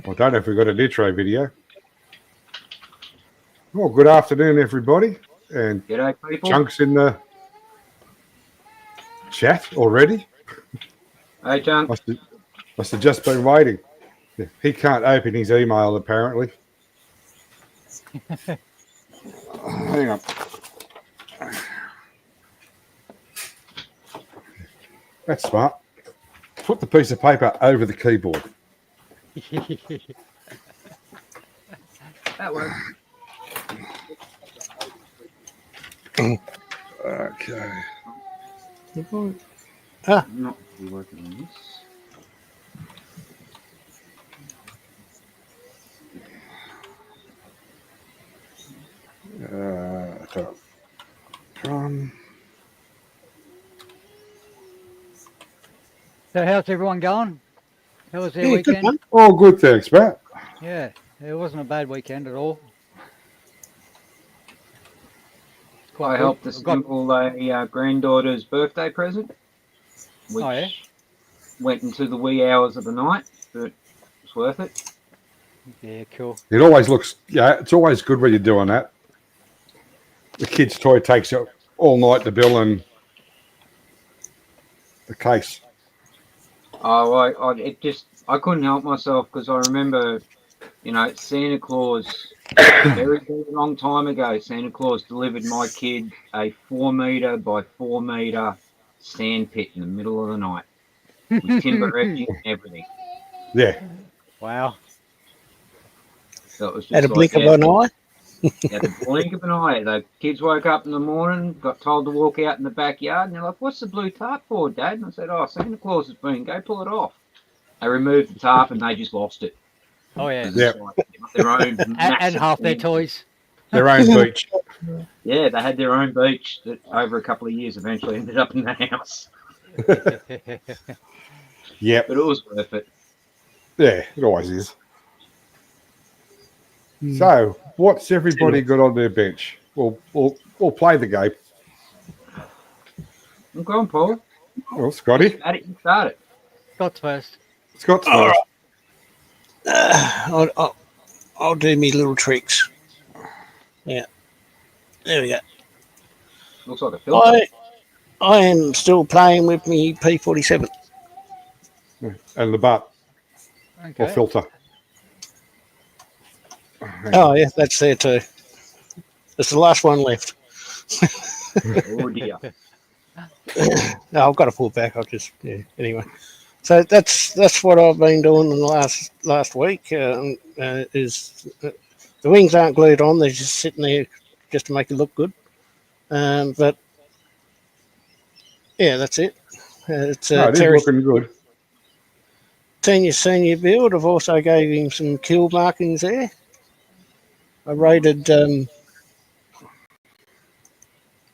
I don't know if we've got an intro video. Well, good afternoon, everybody. And G'day, people. Chunk's in the chat already. Hey, Chunk. Must have just been waiting. He can't open his email, apparently. Hang on. That's smart. Put the piece of paper over the keyboard. That works. Okay. I'm not really working on this. So how's everyone going? How was their Yeah, good, weekend? mate. Oh, good, thanks, Matt. Yeah, it wasn't a bad weekend at all. I helped assemble a granddaughter's birthday present, which Oh, yeah? went into the wee hours of the night, but it's worth it. Yeah, cool. It always looks, it's always good when you're doing that. The kid's toy takes you all night to build and the case. Oh, I couldn't help myself because I remember, Santa Claus, very, very long time ago, Santa Claus delivered my kid a 4 metre by 4 metre sand pit in the middle of the night with timber edging and everything. Yeah. Wow. So it was just At a blink of an eye. At the blink of an eye. The kids woke up in the morning, got told to walk out in the backyard, and they're like, "What's the blue tarp for, Dad?" And I said, "Oh, Santa Claus has been. Go pull it off." They removed the tarp and they just lost it. Oh, yeah. Yeah. Their own And massive half their thing. toys. Their own beach. Yeah, they had their own beach that over a couple of years eventually ended up in the house. Yep. But it was worth it. Yeah, it always is. So, what's everybody got on their bench? We'll play the game. Go on, Paul. Well, Scotty. At it, you start it. Scott's first. Scott's All first. I'll do me little tricks. Yeah. There we go. Looks like a filter. I am still playing with me P47. And the butt or Okay. filter. Oh, yeah, that's there too. It's the last one left. Oh, dear. No, I've got to pull back. Anyway. So that's what I've been doing in the last week. Is the wings aren't glued on; they're just sitting there just to make it look good. But yeah, that's it. It's No, it is Terry's looking good. senior build. I've also gave him some kill markings there. I rated. There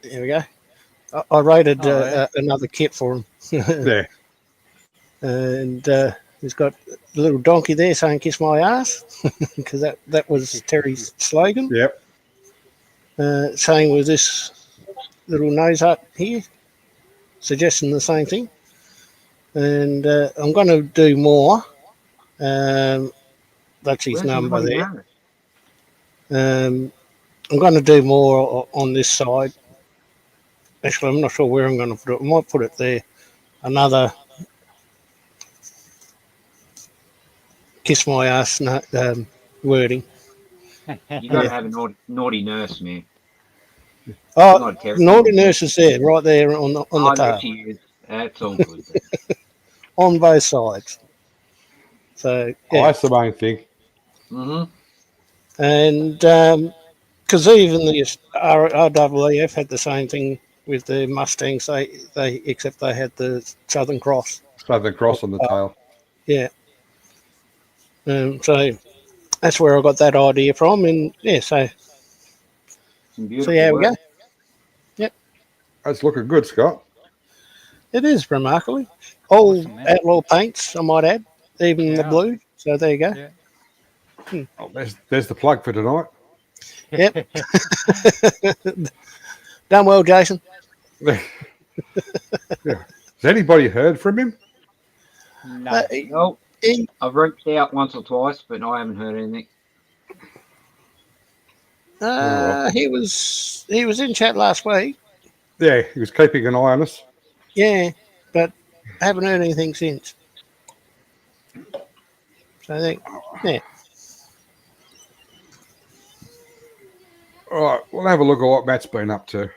we go. I rated another kit for him. Yeah. And he's got the little donkey there saying "kiss my ass" because that was Terry's slogan. Yep. Same with this little nose up here, suggesting the same thing. And I'm going to do more. That's his Where's number everybody there. going? I'm going to do more on this side. Actually, I'm not sure where I'm going to put it. I might put it there. Another kiss my ass wording. You got to have a naughty nurse, man. Oh, Not a terrible naughty one. nurse is there, right there on the Oh, there tail, she is. That's all good. on both sides. So Oh, yeah, that's the main thing. Mm-hmm. and because even the RAAF had the same thing with the Mustangs. They except they had the Southern Cross. Southern Cross on the tail. Yeah. So that's where I got that idea from, and yeah, so Some beautiful yeah, we work. go. That's looking good, Scott. It is remarkably all Awesome, man. outlaw paints, I might add, even the Yeah. blue. So there you go. Yeah. Oh, there's the plug for tonight. Yep. Done well, Jason. Yeah. Has anybody heard from him? No. Nope. I've reached out once or twice, but I haven't heard anything. He was in chat last week. Yeah, he was keeping an eye on us. Yeah, but I haven't heard anything since. So I think, yeah. All right, we'll have a look at what Matt's been up to.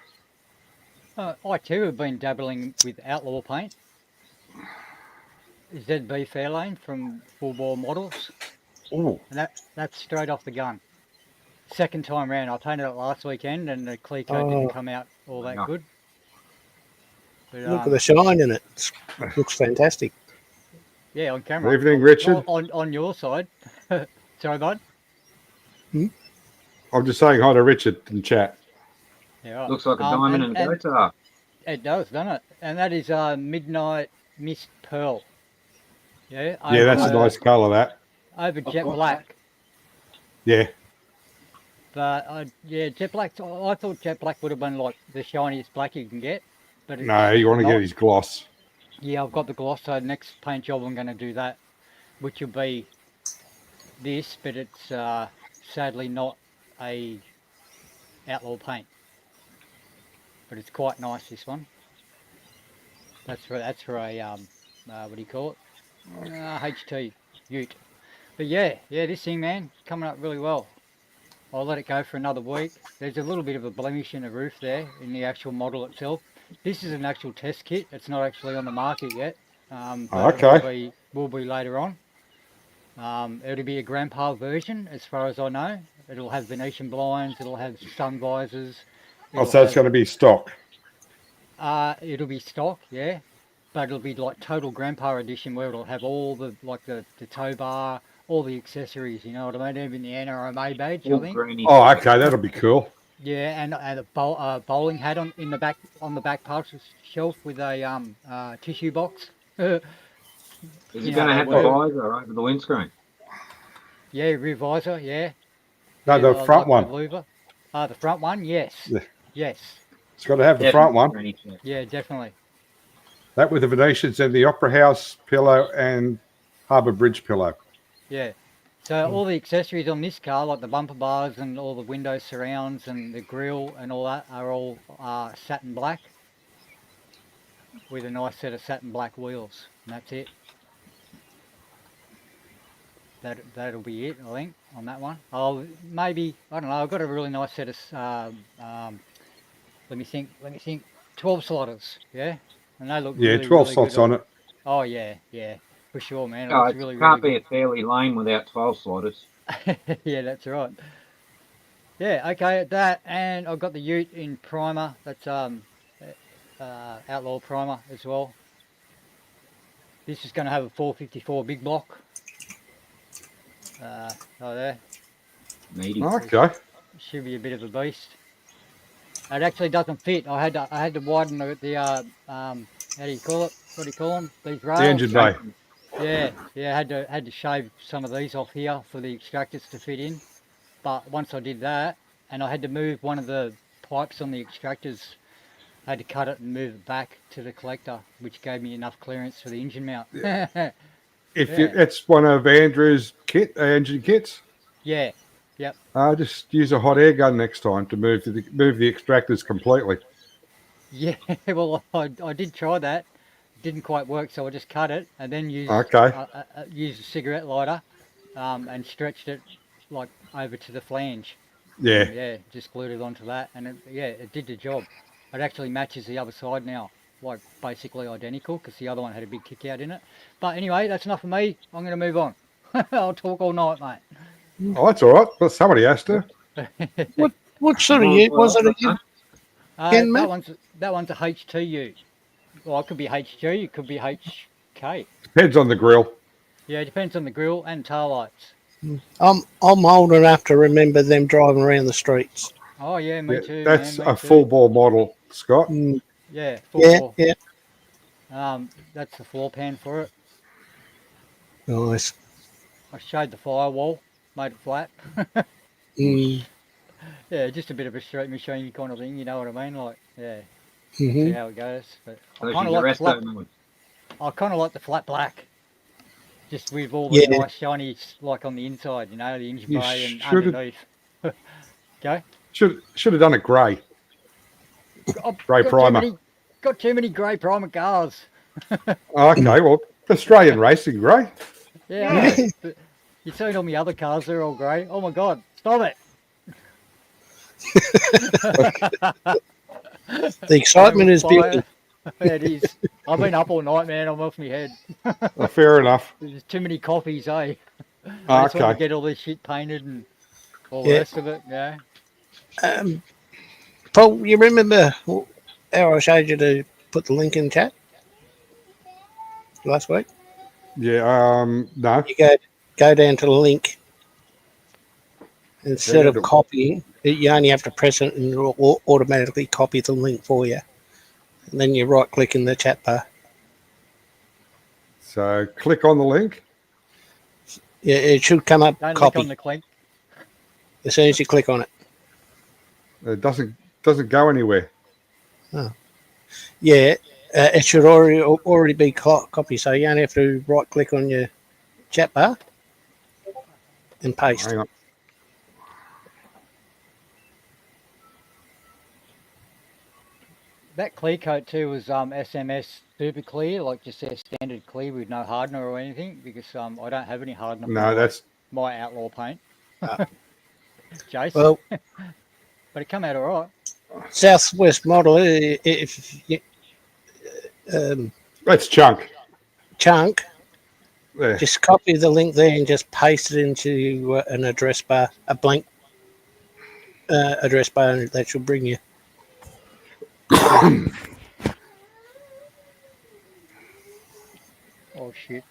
I too have been dabbling with outlaw paint. ZB Fairlane from Full Bore Models, Oh, and that's straight off the gun. Second time round, I painted it last weekend, and the clear coat Oh. didn't come out all that No. good. But, Look at the shine in it. It looks fantastic. yeah, on camera. evening, Richard. On your side. Sorry, bud. I'm just saying hi to Richard in chat. Yeah, right. Looks like a diamond and a guitar. It does, doesn't it? And that is Midnight Mist Pearl. Yeah. Yeah, that's a nice colour, that. Over jet black. Yeah. But jet black. I thought jet black would have been like the shiniest black you can get. But it's No, you want to not. get his gloss. Yeah, I've got the gloss. So next paint job, I'm going to do that, which will be this, but it's sadly not a outlaw paint. But it's quite nice, this one. That's for a what do you call it? HT Ute. But yeah, this thing, man, coming up really well. I'll let it go for another week. There's a little bit of a blemish in the roof there in the actual model itself. This is an actual test kit. It's not actually on the market yet. But Okay. it will be later on. It'll be a grandpa version, as far as I know. It'll have Venetian blinds. It'll have sun visors. Oh, so it's going to be stock. It'll be stock, yeah, but it'll be like total grandpa edition, where it'll have all the tow bar, all the accessories. You know what I mean? Even the NRMA badge, I All think. greeny. Oh, okay, that'll be cool. Yeah, and a bowling hat on the back part of the shelf with a tissue box. Is You it know, going to have the well- visor over the windscreen? Yeah, rear visor, yeah. No, Yeah, the like front one. the louver. The front one, yes. Yeah. Yes. It's got to have the front one. Granny check. Yeah, definitely. That with the Venetians and the Opera House pillow and Harbour Bridge pillow. Yeah. So all the accessories on this car, like the bumper bars and all the window surrounds and the grille and all that, are all satin black with a nice set of satin black wheels. And that's it. That'll be it, I think, on that one. Oh, maybe, I don't know. I've got a really nice set of let me think. 12 slotters, yeah? And they look Yeah, really, 12 really slots good on it. Oh, yeah, for sure, man. It Oh, looks it really, can't really be a fairly lane without 12 slotters. good. Yeah, that's right. Yeah, okay, that, and I've got the Ute in primer. That's Outlaw primer as well. This is going to have a 454 big block. There. Meaty. Okay. Should be a bit of a beast. It actually doesn't fit. I had to widen the how do you call it? What do you call them? These rails. The engine bay. Yeah. Had to shave some of these off here for the extractors to fit in. But once I did that, and I had to move one of the pipes on the extractors, I had to cut it and move it back to the collector, which gave me enough clearance for the engine mount. Yeah. It's one of Andrew's engine kits. Yeah. Yep. Just use a hot air gun next time to move the extractors completely. Yeah, well, I did try that. Didn't quite work, so I just cut it and then used used a cigarette lighter and stretched it like over to the flange. Yeah. Yeah, just glued it onto that, and it did the job. It actually matches the other side now, like basically identical, because the other one had a big kick out in it. But anyway, that's enough for me. I'm going to move on. I'll talk all night, mate. Oh, that's all right. But somebody has to. What sort of ute was it again? Again, Matt? That one's a HTU. Well, it could be HG, it could be HK. Depends on the grill. Yeah, it depends on the grill and tail lights. I'm old enough to remember them driving around the streets. Oh yeah, me Yeah, too. that's man, me a too. full bore model, Scott. Mm, Yeah, full yeah, bore. yeah. That's the floor pan for it. Nice. I showed the firewall, made it flat. Mm, Yeah, just a bit of a street machine kind of thing, you know what I mean? Like, yeah, hmm see how it goes. But I So kind she's of a like the flat. resto mode. I kind of like the flat black. just with all the Yeah. nice shiny, like on the inside, the inch You bay and should've- underneath. Okay. Should have done it grey. I've Grey got primer. Got too many grey primer cars. Okay, well, Australian racing grey. Yeah, I know, but you've seen all my other cars, they're all grey. Oh my God, stop it. The excitement is building. It is. I've been up all night, man. I'm off my head. Fair enough. There's too many coffees, eh? I just want to Okay. get all this shit painted and all the Yeah. rest of it. Yeah. Paul, you remember how I showed you to put the link in chat last week? Yeah. No. You go down to the link. Instead of Yeah. copying, you only have to press it and it'll automatically copy the link for you. And then you right click in the chat bar. So click on the link. Yeah, it should come up Don't copy click on the clink. as soon as you click on it. It doesn't go anywhere. Yeah, it should already be copy. So you only have to right click on your chat bar and paste. Hang on. That clear coat too was SMS super clear, like just their standard clear with no hardener or anything, because I don't have any hardener. No, for that's my outlaw paint. Ah. Jason. Well, But it come out all right. Southwest model, if you, that's chunk. chunk, There. just copy the link there and just paste it into an address bar, a blank address bar, and that should bring you. Oh shit.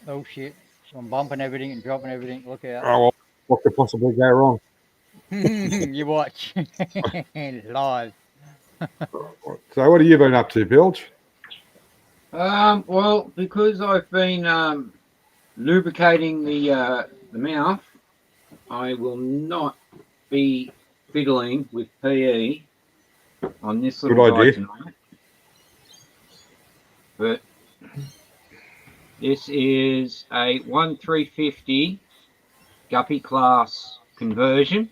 Oh shit. I'm bumping everything and dropping everything. Look out. Oh, well, what could possibly go wrong? You watch. Live. So what have you been up to, Bilge? Well, because I've been lubricating the mouth, I will not be fiddling with PE on this little Good guy idea. tonight. But this is a 1350 Guppy class conversion,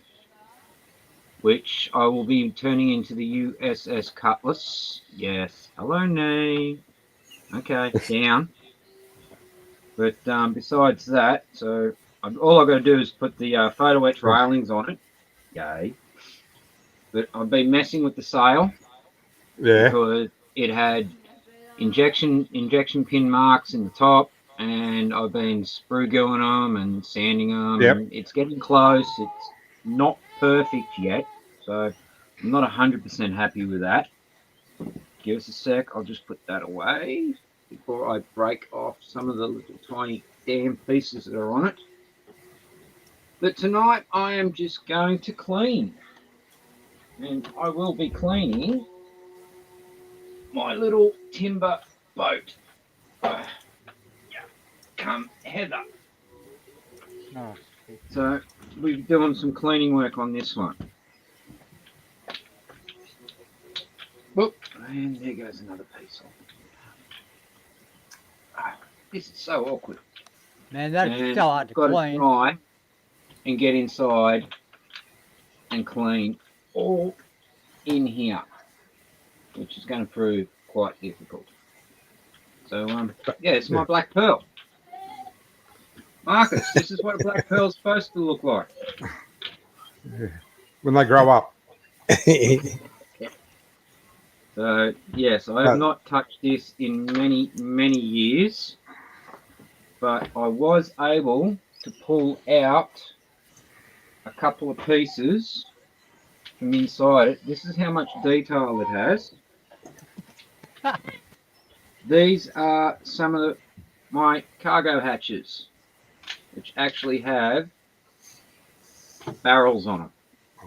which I will be turning into the USS Cutlass. Yes. Hello, name. Okay, down. But besides that, so all I've got to do is put the photo etch railings on it. Yay. But I've been messing with the sail Yeah. because it had injection pin marks in the top, and I've been sprue gooing them and sanding them. Yep. And it's getting close. It's not perfect yet, so I'm not 100% happy with that. Give us a sec. I'll just put that away before I break off some of the little tiny damn pieces that are on it. But tonight I am just going to clean. And I will be cleaning my little timber boat. Come, Heather. Oh, So we're doing some cleaning work on this one. Whoop, and there goes another piece off. This is so awkward. man, that's And so hard to got to clean. try and get inside and clean all in here, which is going to prove quite difficult. So, yeah, it's my black pearl. Marcus, this is what a black pearl is supposed to look like. When they grow up. So, yes, I have not touched this in many, many years, but I was able to pull out a couple of pieces from inside it. This is how much detail it has. These are some of my cargo hatches, which actually have barrels on them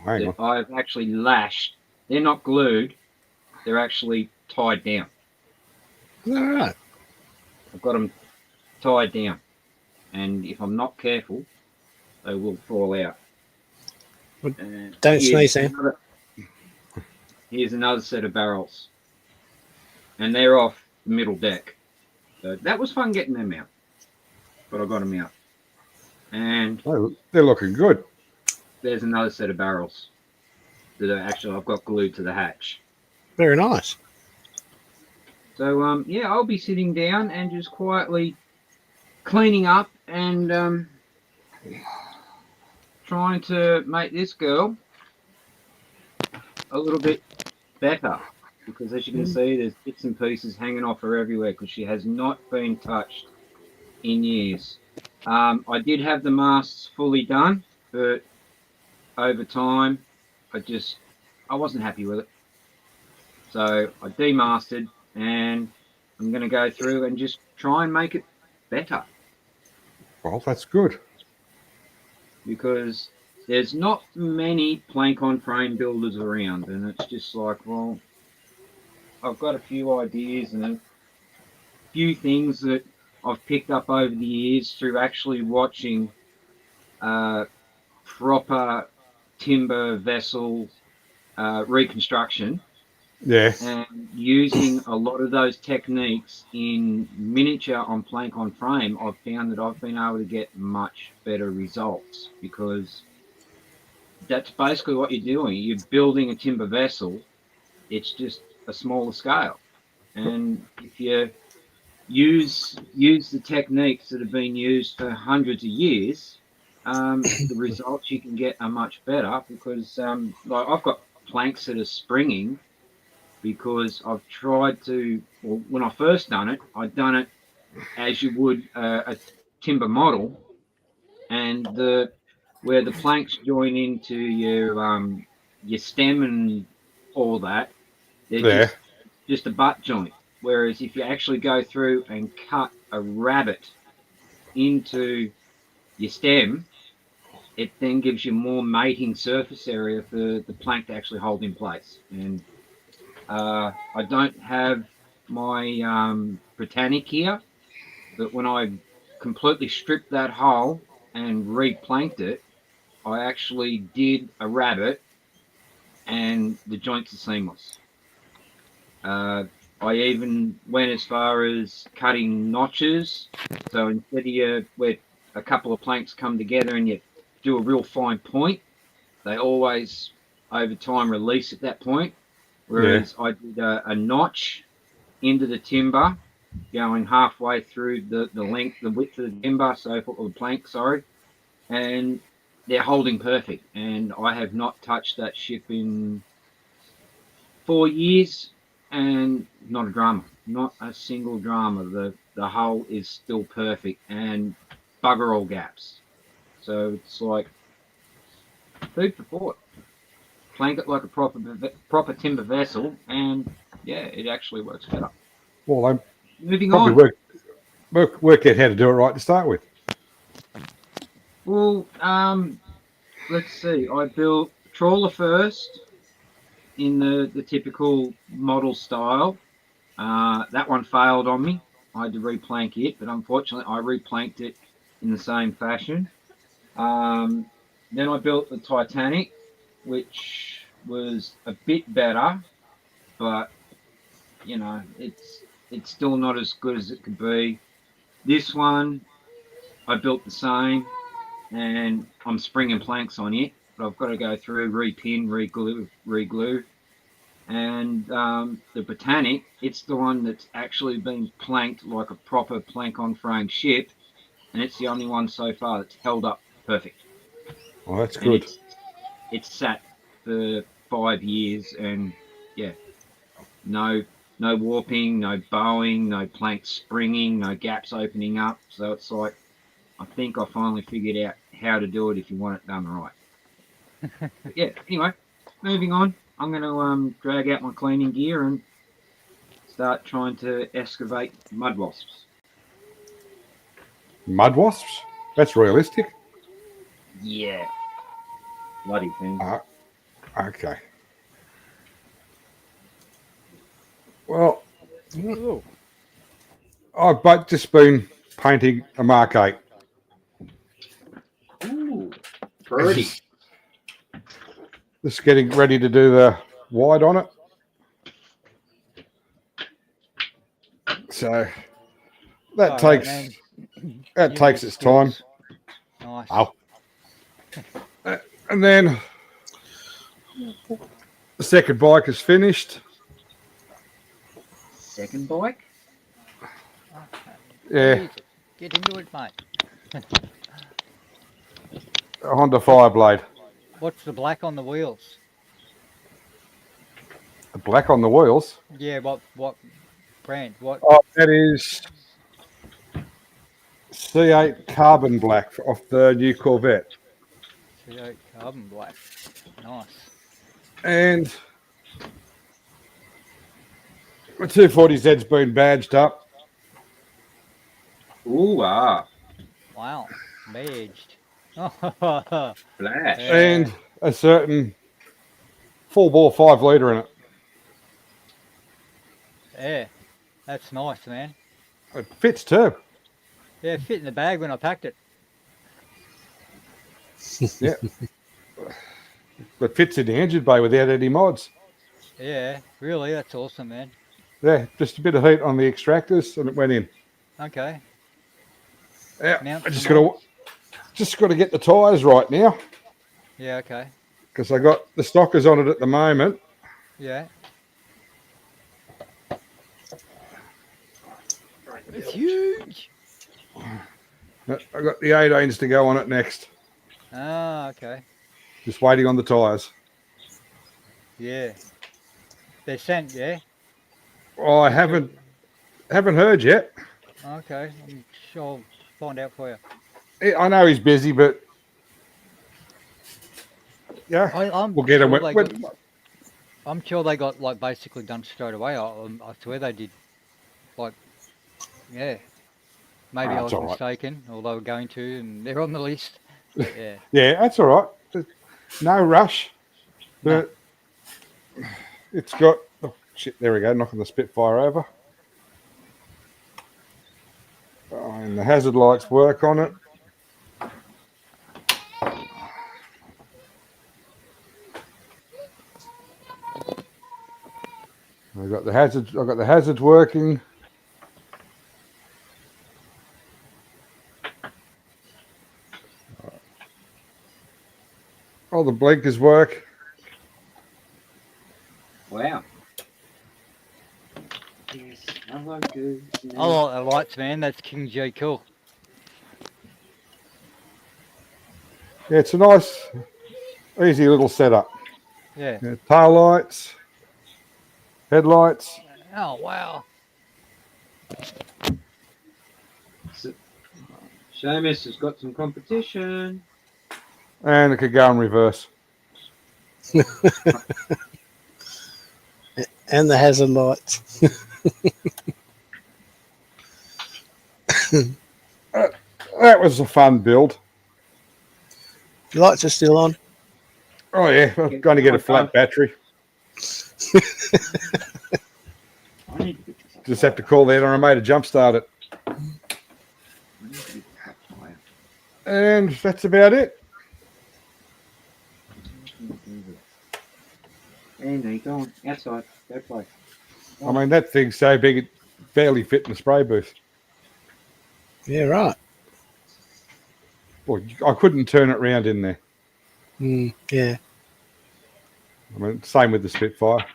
Hang on. that I've actually lashed. They're not glued, they're actually tied down. All right. I've got them tied down, and if I'm not careful, they will fall out. And Don't sneeze, Sam. Here's another set of barrels, and they're off the middle deck. So that was fun getting them out, but I got them out. And They're looking good. there's another set of barrels that are actually I've got glued to the hatch. Very nice. So yeah, I'll be sitting down and just quietly cleaning up and trying to make this girl a little bit better, because as you can see, there's bits and pieces hanging off her everywhere because she has not been touched in years. I did have the masts fully done, but over time I wasn't happy with it, so I demasted, and I'm going to go through and just try and make it better, Well, that's good. because there's not many plank on frame builders around, and it's just like, well, I've got a few ideas and a few things that I've picked up over the years through actually watching proper timber vessel reconstruction, Yeah. and using a lot of those techniques in miniature on plank on frame. I've found that I've been able to get much better results, because that's basically what you're doing. You're building a timber vessel. It's just a smaller scale, and if you use the techniques that have been used for hundreds of years, the results you can get are much better, because like I've got planks that are springing because I've tried to, well, when I first done it, I'd done it as you would a timber model, and where the planks join into your stem and all that, they're Yeah. just a butt joint. Whereas if you actually go through and cut a rabbet into your stem, it then gives you more mating surface area for the plank to actually hold in place. And I don't have my Britannic here, but when I completely stripped that hole and replanked it, I actually did a rabbet, and the joints are seamless. I even went as far as cutting notches. So instead of where a couple of planks come together and you do a real fine point, they always over time release at that point. Whereas I did a notch into the timber, going halfway through the width of the timber, so for the plank, sorry, and they're holding perfect. And I have not touched that ship in 4 years, and not a drama, not a single drama. The hull is still perfect, and bugger all gaps. So it's like food for thought. Plank it like a proper timber vessel, and yeah, it actually works better. Well, they Moving probably on. work out how to do it right to start with. Well, let's see. I built trawler first in the typical model style. That one failed on me. I had to replank it, but unfortunately, I replanked it in the same fashion. Then I built the Titanic, which was a bit better, but you know, it's still not as good as it could be. This one, I built the same, and I'm springing planks on it, but I've got to go through, repin, reglue. And the Britannic, it's the one that's actually been planked like a proper plank on frame ship, and it's the only one so far that's held up perfect. Oh, that's And good. it's sat for 5 years, and yeah, no warping, no bowing, no planks springing, no gaps opening up. So it's like, I think I finally figured out how to do it if you want it done right. But yeah, anyway, moving on. I'm going to drag out my cleaning gear and start trying to excavate mud wasps. Mud wasps? That's realistic. Yeah. Bloody thing. Okay. Well, Ooh, I've just been painting a Mark 8. Ooh, pretty. Just getting ready to do the wide on it. So that Alright, takes man. that You takes and its time. skills. Nice. Oh. And then the second bike is finished. Second bike. Yeah, Easy. Get into it, mate. a Honda Fireblade. What's the black on the wheels? The black on the wheels. Yeah, what brand? What? Oh, that is C8 Carbon Black off the new Corvette. C8 carbon black. Nice. And the 240Z's been badged up. Ooh, Wow. Badged. Yeah. flash. And a certain full bore 5 litre in it. Yeah. That's nice, man. It fits too. Yeah, it fit in the bag when I packed it. Yeah. It fits in the engine bay without any mods. Yeah, really, that's awesome, man. Yeah, just a bit of heat on the extractors and it went in. Okay. Yeah, Mount I just some got to get the tyres right now Yeah, okay. because I got the stockers on it at the moment. Yeah. It's huge. I got the 18s to go on it next. Ah, okay. Just waiting on the tyres. Yeah. They're sent, yeah? Oh, I haven't heard yet. Okay. I'm sure I'll find out for you. I know he's busy, but yeah, I'm we'll get him. sure I'm sure they got like basically done straight away. I swear they did. Like, yeah. Maybe I was it's all right. mistaken, or they were going to, and they're on the list. But yeah. Yeah, that's all right. No rush, but it's got. Oh, shit, there we go. Knocking the Spitfire over. Oh, and the hazard lights work on it. I've got the hazards working. All the blinkers work. Wow. Yes, I like to. I like the lights, man. That's King J. Cool. Yeah, it's a nice, easy little setup. Yeah. Yeah, tail lights, headlights. Oh, wow. Seamus has got some competition. And it could go in reverse. And the hazard lights. That was a fun build. The lights are still on. Oh yeah, I'm going to get a flat battery. I need to get this Just have to call the NRMA to jumpstart it. I need to get the fire. And that's about it. And there you go. Outside. Go play. I mean, that thing's so big it barely fit in the spray booth. Yeah, right. Well, I couldn't turn it round in there. Yeah. I mean, same with the Spitfire.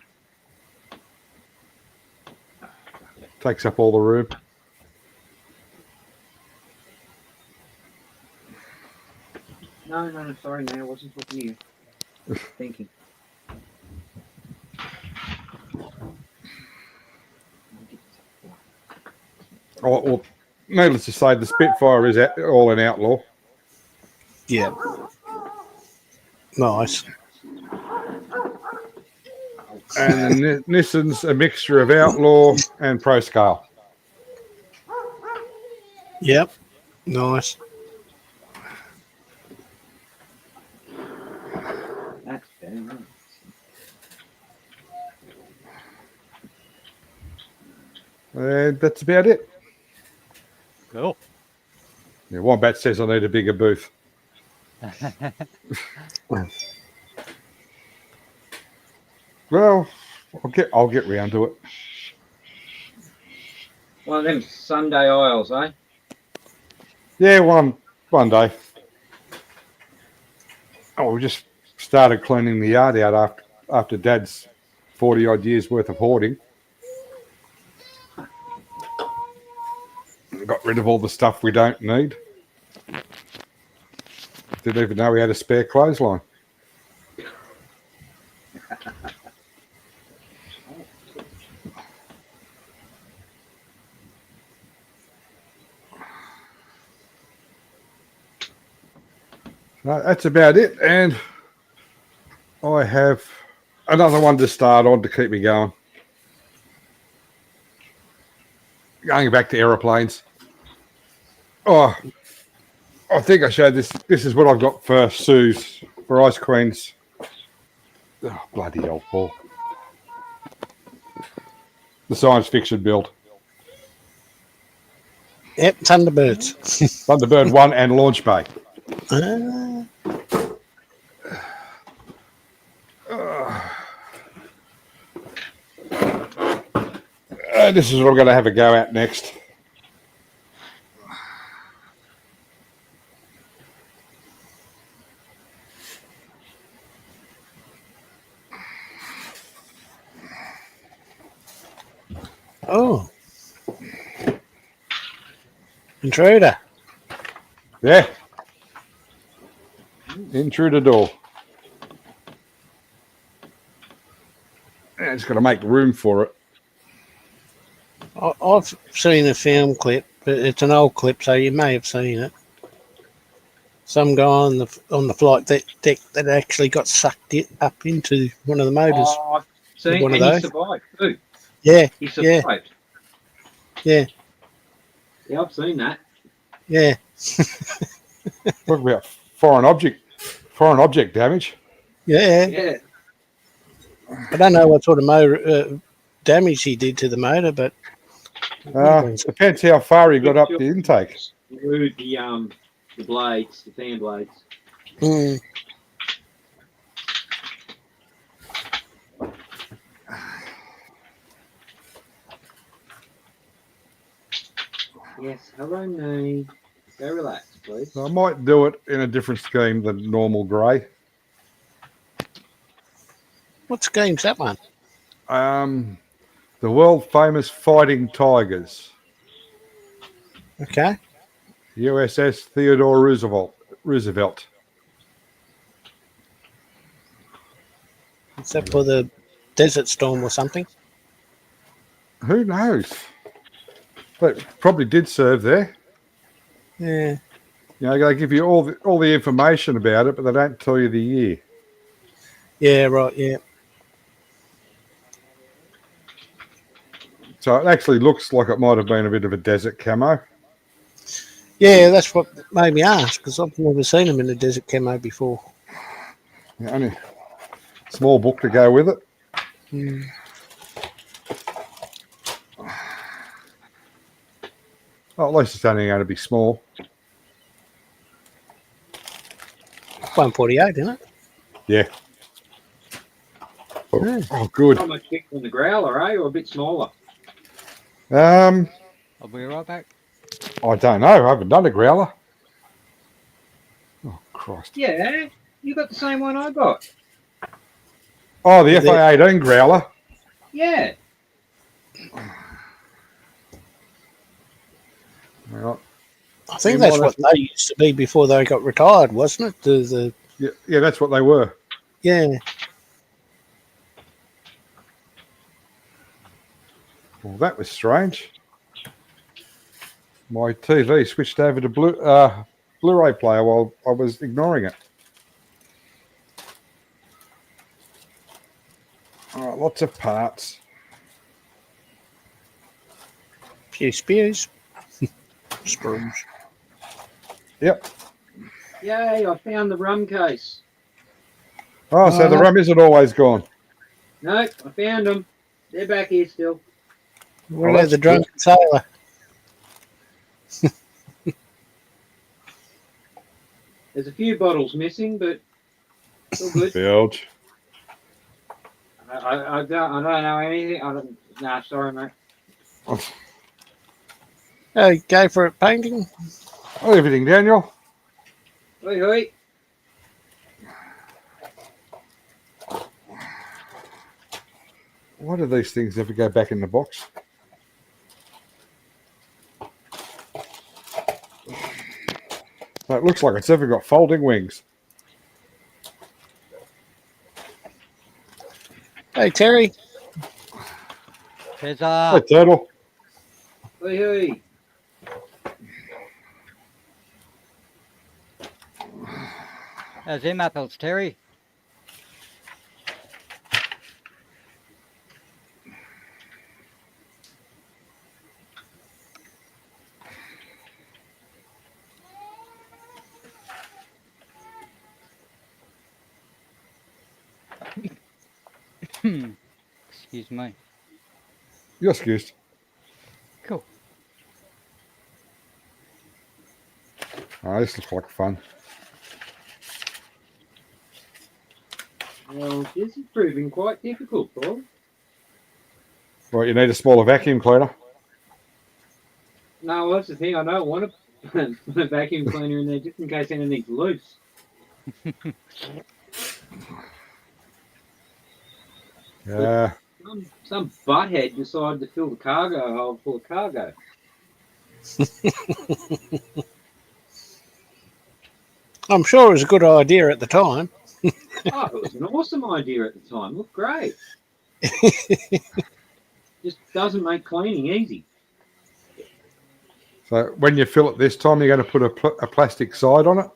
Takes up all the room. No, sorry, man. I wasn't talking to you. Thinking. Oh, well, needless to say, the Spitfire is all an outlaw. Yeah. Nice. And the Nissan's a mixture of outlaw and pro scale. Yep. Nice. That's very nice. And that's about it. Cool. Yeah, Wombat says I need a bigger booth. Well, I'll get round to it. One of them Sunday aisles, eh? Yeah, one day. Oh, we just started cleaning the yard out after Dad's 40 odd years worth of hoarding. Got rid of all the stuff we don't need. Didn't even know we had a spare clothesline. That's about it. And I have another one to start on to keep me going. Going back to aeroplanes. Oh, I think I showed this. This is what I've got for Sue's, for Ice Queen's. Oh, bloody hell, Paul. The science fiction build. Yep, Thunderbirds. Thunderbird 1 and Launch Bay. This is what I'm going to have a go at next. Oh. Intruder. Yeah. In through the door. Yeah, just got to make room for it. I've seen a film clip, but it's an old clip, so you may have seen it. Some guy on the flight deck that actually got sucked up into one of the motors. Oh, I've seen, One of and he those? survived too. Yeah, He survived. yeah, Yeah, I've seen that. yeah. Talk about foreign object damage. Yeah. Yeah. I don't know what sort of motor damage he did to the motor, but Depends how far he got up the intake. Screwed the blades, the fan blades. mm, Yes, hello, me. Go relax, please. I might do it in a different scheme than normal grey. what game's that one? The world famous Fighting Tigers, Okay. USS Theodore Roosevelt. Is that for the Desert Storm or something? Who knows? But probably did serve there. Yeah. You know, they give you all the information about it, but they don't tell you the year. Yeah, right, yeah. So it actually looks like it might have been a bit of a desert camo. Yeah, that's what made me ask, because I've never seen them in a desert camo before. Yeah, only a small book to go with it. Mm. Well, at least it's only going to be small. 148, isn't it? Yeah. Yeah. Oh, good. Not much bigger than the growler, eh? Or a bit smaller? I I'll be right back. don't know. I haven't done a growler. Oh, Christ. Yeah, you got the same one I got. Oh, the Is it- FA-18 growler. Yeah. Right. I think You that's might what they used to be before they got retired, wasn't it? Yeah, that's what they were. Yeah. Well, that was strange. My TV switched over to Blu-ray player while I was ignoring it. All right, lots of parts. Pew spews. Screws. Yep. Yay, I found the rum case. Oh, so the rum isn't always gone. No, I found them. They're back here still. What Oh, about that's the drunken sailor? There's a few bottles missing, but it's all good. Bilge. I don't know anything. Nah, sorry, mate. Go for it, painting. Everything, Daniel. Hoi, hoi. Why do these things never go back in the box? It looks like it's ever got folding wings. Hey, Terry. Hey, Cesar, Turtle. Hoi, hoi. how's them apples, Terry? Excuse me. You're excused. Cool. Oh, this looks like fun. Well, this is proving quite difficult, Paul. Right, you need a smaller vacuum cleaner. No, that's the thing. I don't want to put a vacuum cleaner in there just in case anything's loose. Yeah. Some butthead decided to fill the cargo hold full of cargo. I'm sure it was a good idea at the time. Oh, it was an awesome idea at the time. Looked great. Just doesn't make cleaning easy. So when you fill it this time, you're going to put a plastic side on it.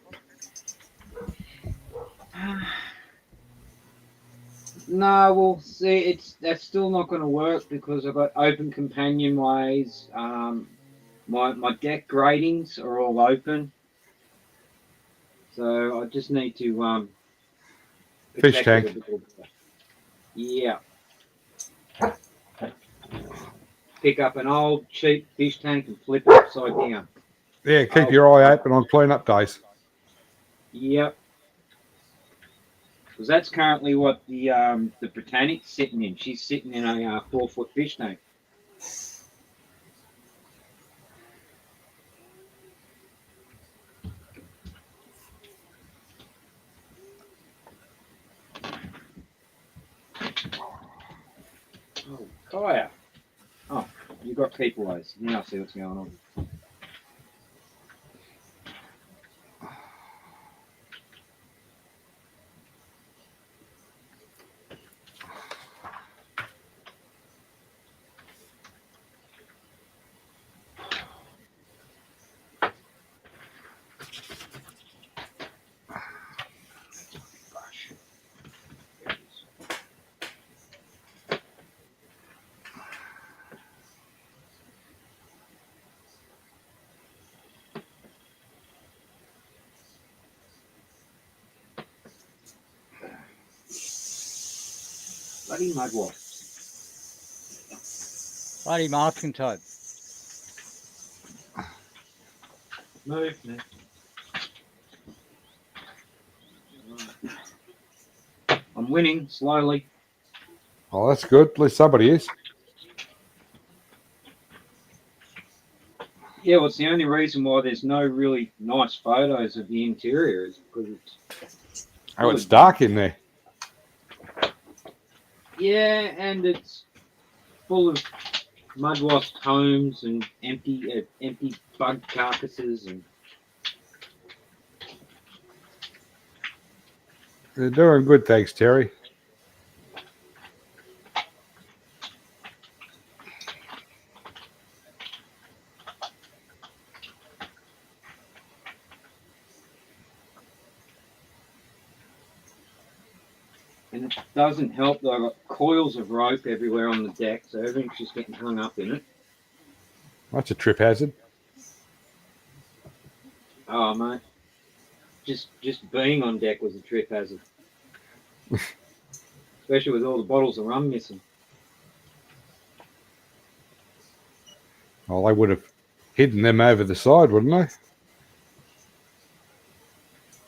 No, well, see, that's still not going to work because I've got open companionways. My deck gratings are all open, so I just need to Fish protect it tank. a little bit. Yeah. Pick up an old cheap fish tank and flip it upside down. Yeah, keep Oh. your eye open on clean-up days. Yep. Because that's currently what the Britannic's sitting in. She's sitting in a 4-foot fish tank. Oh, Kaya. Oh, you got people eyes. Now I see what's going on. Gosh. There it is. Bloody mudwasp. Bloody masking tape. Move, man. I'm winning slowly. Oh, that's good. At least somebody is. Yeah, well, it's the only reason why there's no really nice photos of the interior is because it's Oh, it's dark in there. yeah, and it's full of mudwasp homes and empty bug carcasses and They're doing good, thanks, Terry. it doesn't help that I've got coils of rope everywhere on the deck, so everything's just getting hung up in it. That's a trip hazard. Oh mate, just being on deck was a trip hazard, especially with all the bottles of rum missing. Oh, they would have hidden them over the side, wouldn't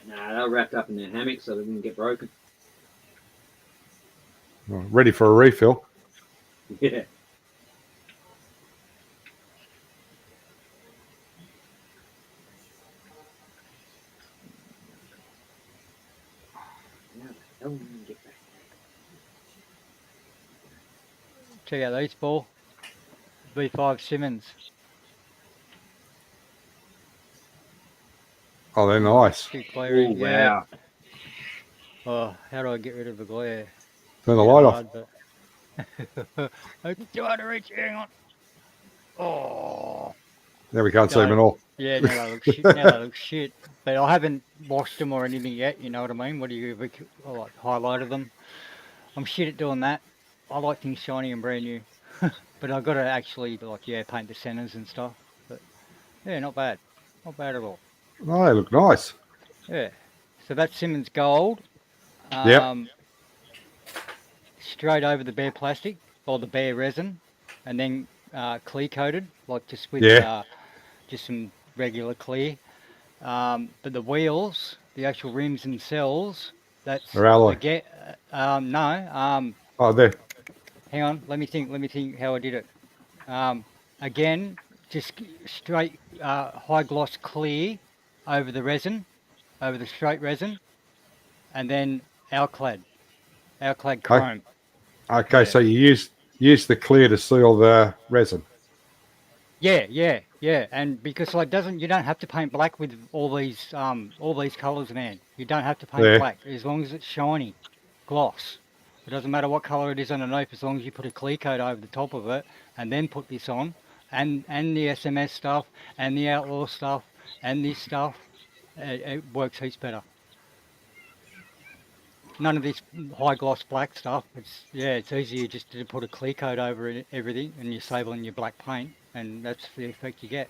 they? Nah, they were wrapped up in their hammocks so they didn't get broken. Oh, ready for a refill. Yeah. Check out these four. V5 Simmons. Oh, they're nice. Too glary. Oh, Yeah. wow. Oh, how do I get rid of the glare? Turn the Bit light off. hard, but it's too hard to reach. Hang on. Oh. There we can't see No. them at all. Yeah, now they look shit. Now they look shit. But I haven't washed them or anything yet. You know what I mean? What do you like highlighted them? I'm shit at doing that. I like things shiny and brand new. But I've got to actually paint the centers and stuff. But yeah, not bad. Not bad at all. Oh, they look nice. Yeah. So that's Simmons Gold. Yep. Straight over the bare plastic or the bare resin, and then clear coated, like just with just some regular clear. But the wheels, the actual rims themselves, that's They're alloy. again. No. Oh, there. Hang on. Let me think how I did it. Again, just straight high gloss clear over the resin, over the straight resin, and then Alclad chrome. Okay, Yeah. so you use the clear to seal the resin. Yeah. And because you don't have to paint black with all these colours, man. You don't have to paint black as long as it's shiny, gloss. It doesn't matter what colour it is underneath, as long as you put a clear coat over the top of it and then put this on, and the SMS stuff and the outlaw stuff and this stuff, it works heaps better. None of this high gloss black stuff. It's easier just to put a clear coat over everything, and you save on your black paint, and that's the effect you get.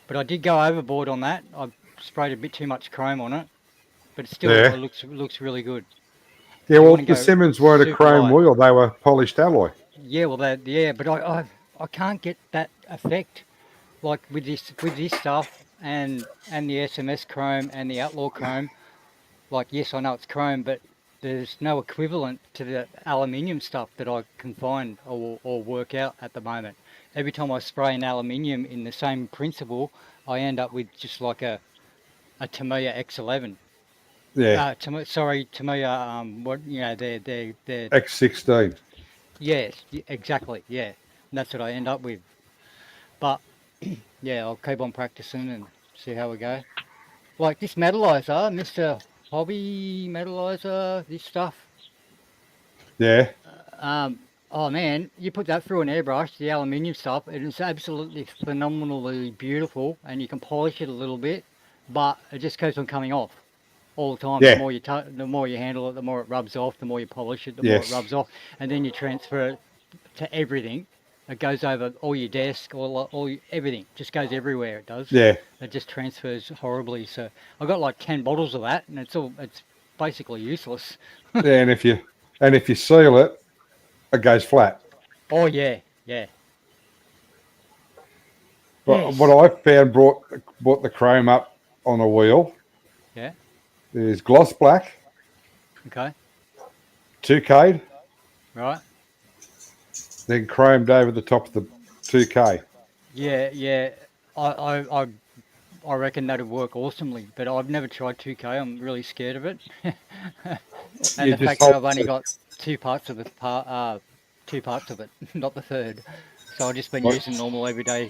But I did go overboard on that. I sprayed a bit too much chrome on it, but it looks really good. Yeah, well, the Simmons weren't a super chrome light. wheel; they were polished alloy. Yeah, well, but I can't get that effect like with this stuff and the SMS chrome and the outlaw chrome. Like, yes, I know it's chrome, but there's no equivalent to the aluminium stuff that I can find or work out at the moment. Every time I spray an aluminium in the same principle, I end up with just like a Tamiya X11. Yeah, Tamiya. They're X16. yes, exactly. Yeah, and that's what I end up with. But yeah, I'll keep on practicing and see how we go. Like this metallizer, Mr. Hobby Metallizer, this stuff. Yeah, Oh man, you put that through an airbrush, the aluminium stuff, and it's absolutely phenomenally beautiful, and you can polish it a little bit, but it just keeps on coming off all the time. Yeah. The more you handle it, the more it rubs off. The more you polish it, the more it rubs off, and then you transfer it to everything. It goes over all your desk, everything. Just goes everywhere. It does. yeah. It just transfers horribly. So I got like 10 bottles of that, and it's basically useless. Yeah, and if you seal it, it goes flat. Oh yeah. But Yes. what I found brought the chrome up on a wheel. Yeah. Is gloss black, Okay. 2K, Right. then chromed over the top of the 2K. Yeah. I reckon that'd work awesomely, but I've never tried 2K. I'm really scared of it. And You the just fact that hold I've only it. got two parts of it, not the third. So I've just been What? using normal everyday.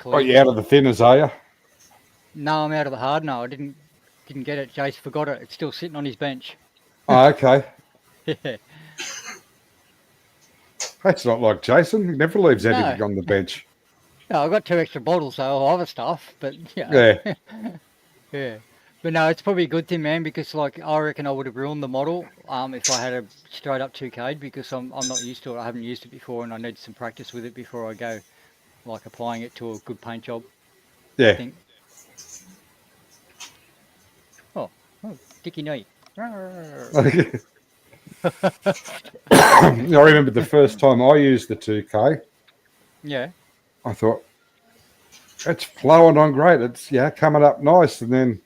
Oh, you out of the thinners, are you? No, I'm out of the hard. No, I didn't get it. Jace forgot it. It's still sitting on his bench. Oh, okay. Yeah. That's not like Jason. He never leaves anything No. on the bench. No, I've got 2 extra bottles though of other stuff, but yeah. Yeah. Yeah. But no, it's probably a good thing, man, because like I reckon I would have ruined the model if I had a straight up 2K, because I'm not used to it. I haven't used it before, and I need some practice with it before I go like applying it to a good paint job. I Yeah. think. Oh, Dicky Knee. I remember the first time I used the 2K, Yeah. I thought, it's flowing on great. It's coming up nice. And then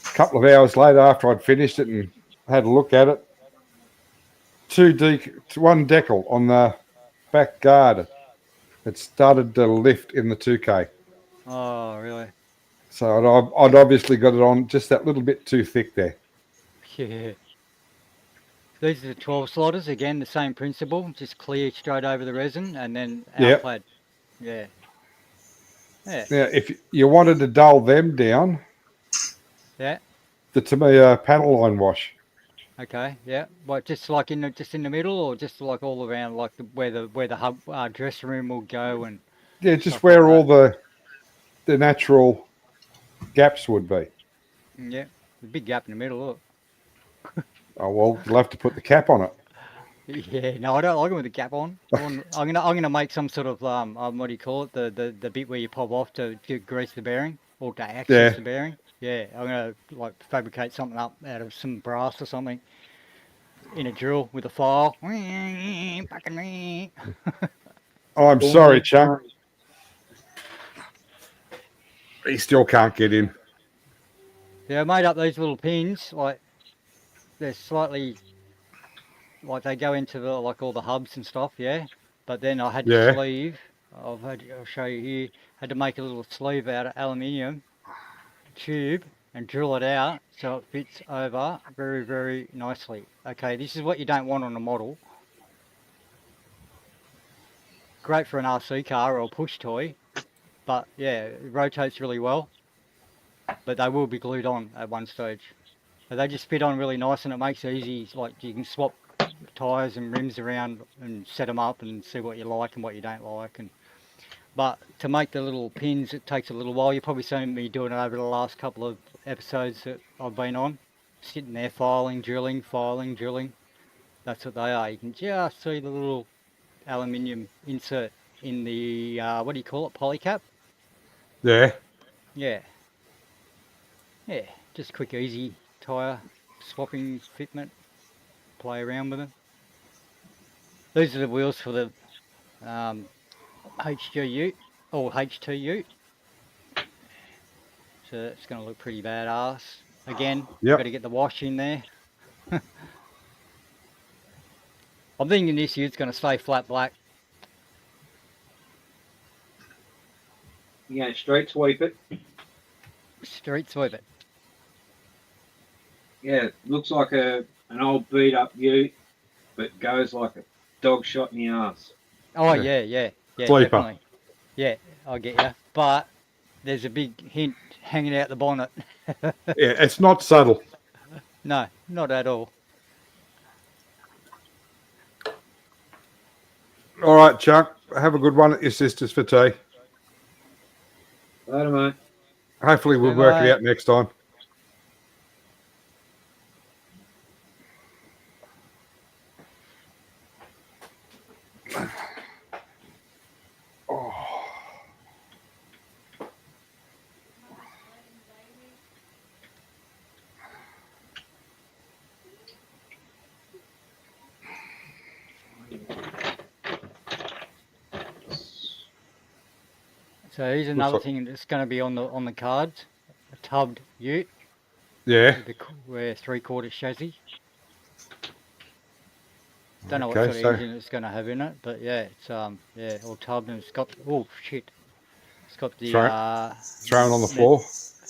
a couple of hours later, after I'd finished it and had a look at it, one decal on the back guard. It started to lift in the 2K. Oh, really? So I'd obviously got it on just that little bit too thick there. Yeah. These are the 12 slotters. Again, the same principle. Just clear straight over the resin and then Yep. outclad. Yeah. Yeah. Now, if you wanted to dull them down, Yeah. the Tamiya panel line wash. Okay. Yeah. What? Just like in the middle, or just like all around, like where the hub dressing room will go and Yeah, just stuff where like all the natural gaps would be. yeah. The big gap in the middle. Look. Oh well, you'll have to put the cap on it. Yeah, no, I don't like it with the cap on. I'm gonna make some sort of what do you call it? The bit where you pop off to grease the bearing or to access Yeah. the bearing. Yeah, I'm gonna like fabricate something up out of some brass or something in a drill with a file. Oh, I'm sorry, Chunk. He still can't get in. Yeah, I made up these little pins. Like they're slightly like they go into the like all the hubs and stuff. Yeah, but then I had to Yeah. sleeve. I'll show you here. Had to make a little sleeve out of aluminium tube and drill it out so it fits over very, very nicely. Okay, this is what you don't want on a model. Great for an RC car or a push toy, but yeah, it rotates really well. But they will be glued on at one stage. But they just fit on really nice and it makes it easy. Like you can swap tyres and rims around and set them up and see what you like and what you don't like. But to make the little pins, it takes a little while. You've probably seen me doing it over the last couple of episodes that I've been on. Sitting there filing, drilling. That's what they are. You can just see the little aluminium insert in the, what do you call it, polycap? Yeah. Yeah. Yeah, just quick, easy tyre swapping fitment. Play around with them. These are the wheels for the HG Ute or HT Ute. So it's going to look pretty badass. Again, you've Yep. got to get the wash in there. I'm thinking this ute's going to stay flat black. Yeah, straight sweep it. Street sweep it. Yeah, looks like an old beat up ute, but goes like a dog shot in the ass. Oh, Yeah. yeah, Sleeper. definitely. Yeah, I get you. But there's a big hint hanging out the bonnet. Yeah, it's not subtle. No, not at all. All right, Chuck. Have a good one at your sister's for tea. Later, mate. Hopefully we'll Bye, work it mate. out next time. So here's another thing that's going to be on the cards: a tubbed ute Yeah. with 3/4 chassis. Don't know what Okay, sort so of engine it's going to have in it, but yeah, it's yeah, all tubbed and it's got it's got the thrown on the floor.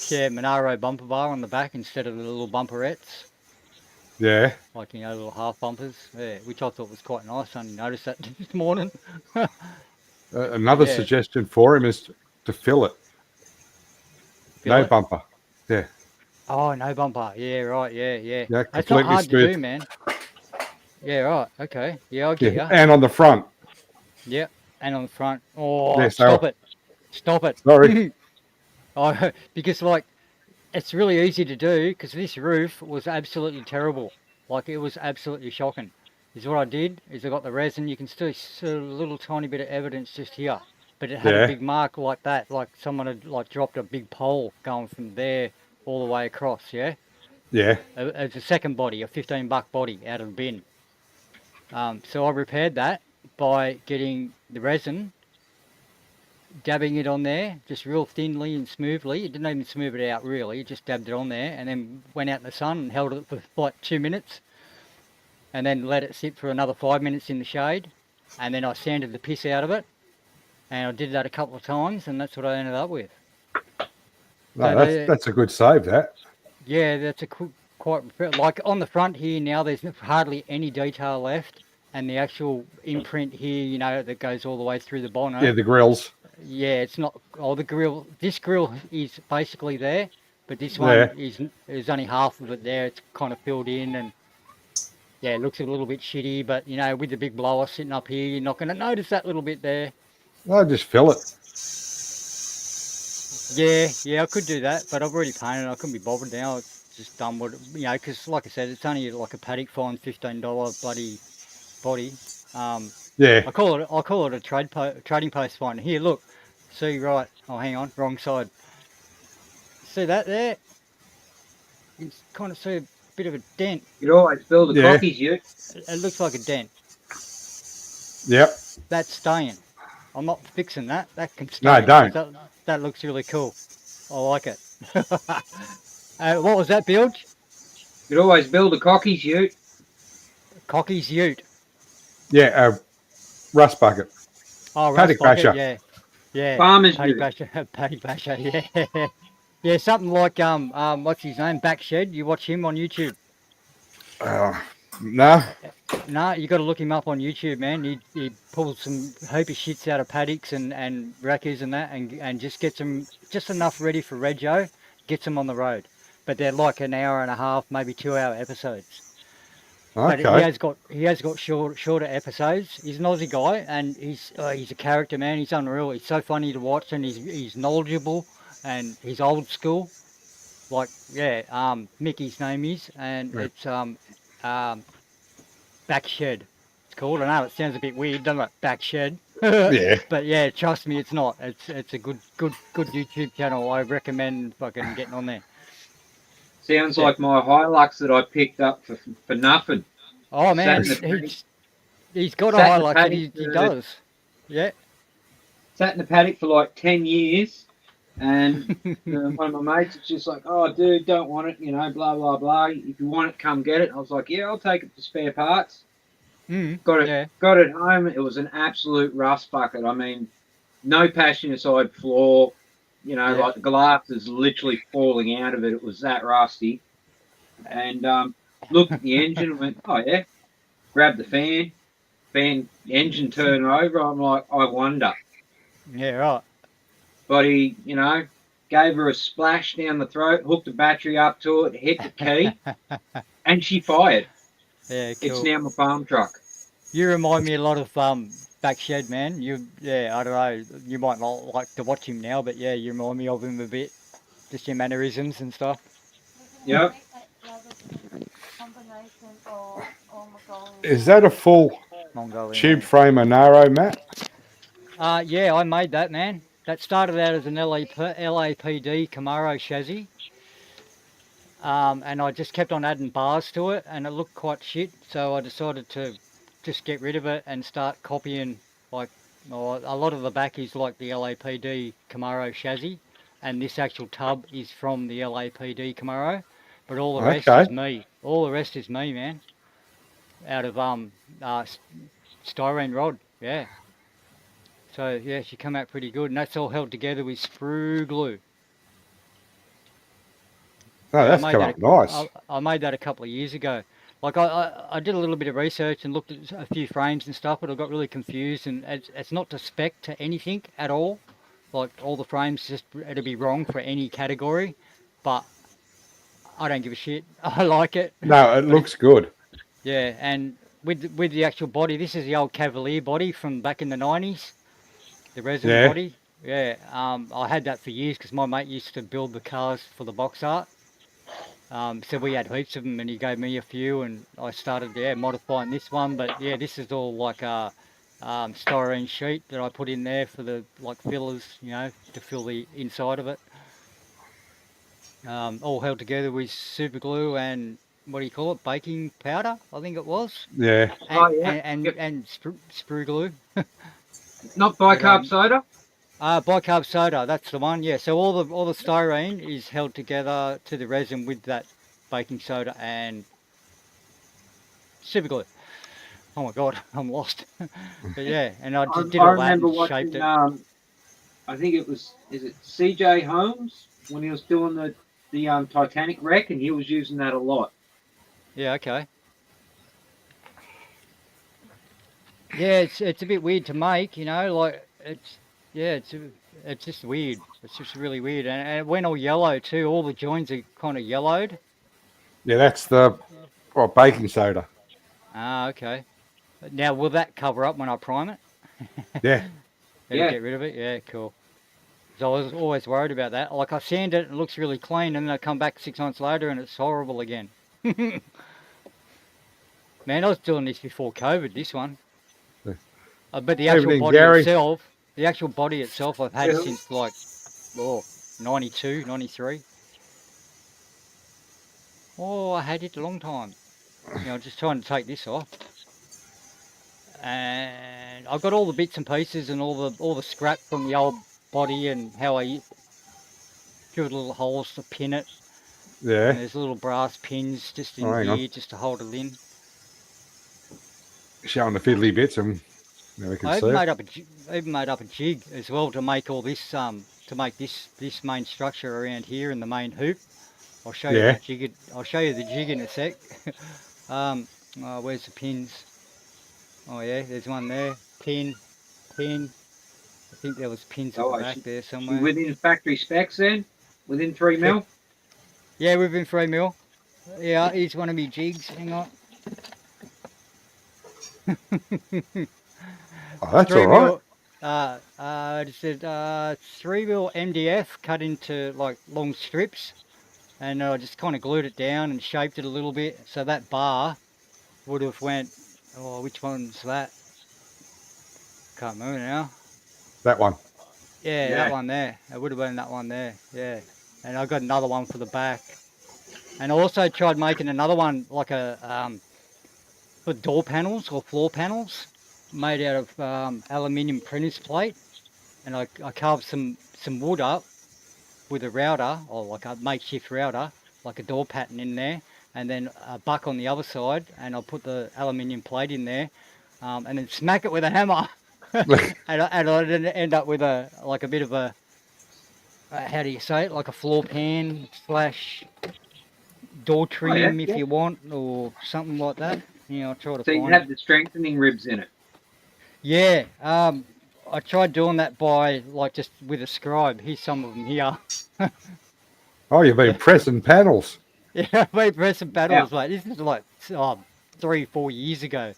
yeah, Monaro bumper bar on the back instead of the little bumperettes, Yeah. like little half bumpers. Yeah, which I thought was quite nice. I only noticed that this morning. Another Yeah. suggestion for him is to fill it. Fill No it. bumper. Yeah. Oh, no bumper. Yeah, right. Yeah. Yeah, That's not completely hard smooth. to do, man. Yeah, right. Okay. Yeah, I get Yeah. ya. And on the front. Yep. And on the front. Oh, Yeah, stop so- it. Stop it. Sorry. Oh, because like it's really easy to do because this roof was absolutely terrible. Like it was absolutely shocking. Is what I did is I got the resin. You can still see a little tiny bit of evidence just here, but it had Yeah. a big mark like that, like someone had like dropped a big pole going from there all the way across. Yeah, Yeah. it's a second body, a $15 body out of the bin. So I repaired that by getting the resin, dabbing it on there, just real thinly and smoothly. It didn't even smooth it out really, just dabbed it on there and then went out in the sun and held it for like 2 minutes and then let it sit for another 5 minutes in the shade. And then I sanded the piss out of it and I did that a couple of times and that's what I ended up with. No, So that's a good save, that. Yeah, that's quite quite like on the front here now. There's hardly any detail left, and the actual imprint here, you know, that goes all the way through the bonnet. Yeah, the grills. Yeah, it's not. Oh, the grill. This grill is basically there, but this one is only half of it there. It's kind of filled in, and yeah, it looks a little bit shitty. But you know, with the big blower sitting up here, you're not going to notice that little bit there. I'll just fill it. Yeah, I could do that, but I've already painted. I couldn't be bothered now. It's just done what you know, because like I said, it's only like a paddock fine, $15 bloody body. Yeah. I call it a trading post fine. Here, look. See, right. Oh, hang on, wrong side. See that there? You can kind of see a bit of a dent. You'd always build the Yeah. cockies, you. It looks like a dent. Yep. That's staying. I'm not fixing that. That can stay. No, don't. That looks really cool. I like it. What was that, Bilge? You'd always build the cockies, you. Cocky's Ute. Yeah, rust bucket. Oh, Paddock Rust Bucket, basher. Yeah. Yeah. Farmers Paddy ute. Basher. Paddy Basher, yeah. Yeah, something like, what's his name? Backshed. You watch him on YouTube. No. No, you got to look him up on YouTube, man. He pulls some heap of shits out of paddocks and wreckers and that, and just gets them just enough ready for Rego, gets them on the road. But they're like an hour and a half, maybe 2-hour episodes. But Okay. he has got shorter episodes. He's an Aussie guy, and he's a character, man. He's unreal. He's so funny to watch, and he's knowledgeable, and he's old school. Like Mickey's name is, and Right. it's Backshed. It's called. I know it sounds a bit weird, doesn't it? Backshed. Yeah. But yeah, trust me, it's not. It's a good YouTube channel. I recommend fucking getting on there. Sounds like my Hilux that I picked up for nothing. Oh man, Sat in the he's got a Sat in the highlight that paddock he for- does. Yeah. Sat in the paddock for like 10 years. And one of my mates was just like, oh, dude, don't want it, you know, blah, blah, blah. If you want it, come get it. I was like, yeah, I'll take it for spare parts. Got it home. It was an absolute rust bucket. I mean, no passenger side floor. You know, Yeah. like the glass is literally falling out of it. It was that rusty. And looked at the engine and went, oh, yeah. Grabbed the fan, engine turned over. I'm like, I wonder. Yeah, right. But he, you know, gave her a splash down the throat, hooked the battery up to it, hit the key, and she fired. Yeah, It's cool. now my farm truck. You remind me a lot of Backshed, man. I don't know. You might not like to watch him now, but yeah, you remind me of him a bit. Just your mannerisms and stuff. Yep. Is that a full Mongolian. tube frame Monaro, Matt? Yeah, I made that, man. That started out as an LAPD Camaro chassis. And I just kept on adding bars to it, and it looked quite shit, so I decided to just get rid of it and start copying, like, a lot of the back is like the LAPD Camaro chassis, and this actual tub is from the LAPD Camaro, but all the rest Okay. is me. All the rest is me, man. Out of styrene rod, yeah. So yeah, she come out pretty good, and that's all held together with sprue glue. Oh, that's I come made up nice. I made that a couple of years ago. Like I did a little bit of research and looked at a few frames and stuff, but I got really confused, and it's not to spec to anything at all. Like all the frames, just it'd be wrong for any category, but I don't give a shit. I like it. No, it looks good. Yeah, and with the actual body, this is the old Cavalier body from back in the 90s, the resin Yeah. body. Yeah, I had that for years because my mate used to build the cars for the box art. So we had heaps of them, and he gave me a few, and I started modifying this one. But yeah, this is all like a styrene sheet that I put in there for the fillers, you know, to fill the inside of it. All held together with super glue and what do you call it, baking powder, I think it was, Yeah. and Oh, yeah. and sprue glue. Not bicarb soda? Bicarb soda, that's the one. Yeah, so all the styrene is held together to the resin with that baking soda and super glue. Oh my god, I'm lost. But yeah, and I just did I all that remember and shaped watching, it. I think it was, is it CJ Holmes? When he was doing the Titanic wreck, and he was using that a lot. Yeah, okay. Yeah, it's a bit weird to make, you know, like it's just weird. It's just really weird, and it went all yellow too. All the joins are kind of yellowed. Yeah, that's the baking soda. Ah, okay. Now, will that cover up when I prime it? Yeah. It'll Yeah. get rid of it. Yeah, cool. So I was always worried about that. Like I sand it, it looks really clean, and then I come back 6 months later and it's horrible again. Man, I was doing this before COVID. This one. Yeah. But the actual Evening, body Gary. itself, I've had Yeah. since like, 92, 93. Oh, I had it a long time. You know, just trying to take this off. And I've got all the bits and pieces and all the scrap from the old body and how I drilled little holes to pin it. And Yeah. there's little brass pins just in hang on. here just to hold it in. Showing the fiddly bits, and now we can I see even it. made up a jig as well to make all this to make this main structure around here and the main hoop. I'll show you Yeah. the jig. I'll show you the jig in a sec. Where's the pins? Oh yeah, there's one there. Pin. I think there was pins at Oh, the I back see. there You somewhere. within factory specs then? Within 3 mil? Yeah, within 3 mil. Yeah, here's one of me jigs. Hang on. Oh, that's 3 all right. mil. It said 3 mil MDF cut into like long strips, and I just kind of glued it down and shaped it a little bit. So that bar would have went. Oh, which one's that? Can't remember now. That one. Yeah, Yeah. that one there. It would have been that one there. Yeah, and I got another one for the back. And I also tried making another one like a for door panels or floor panels made out of aluminium printer's plate, and I carved some wood up with a router or like a makeshift router, like a door pattern in there, and then a buck on the other side, and I'll put the aluminium plate in there, and then smack it with a hammer, and I didn't end up with a bit of a how do you say it, like a floor pan slash door trim if yeah. you want, or something like that. You know, I'll try to So you find have it. the strengthening ribs in it. Yeah, I tried doing that by like just with a scribe. Here's some of them here. Oh, you've been pressing panels. Yeah, I made pressing Yeah. battles, mate. This is like 3-4 years ago.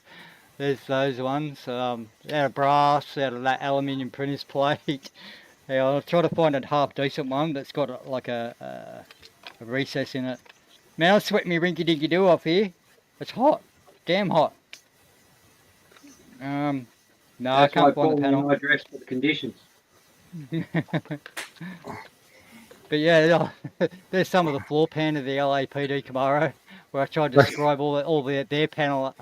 There's those ones. Out of brass, out of that aluminium printer's plate. Yeah, I'll try to find a half decent one that's got like a recess in it. Man, I'll sweat me rinky dinky do off here. It's hot. Damn hot. No, I That's why can't find Paul the and panel. I dress for the conditions. But yeah, there's some of the floor pan of the LAPD Camaro where I tried to describe all their panel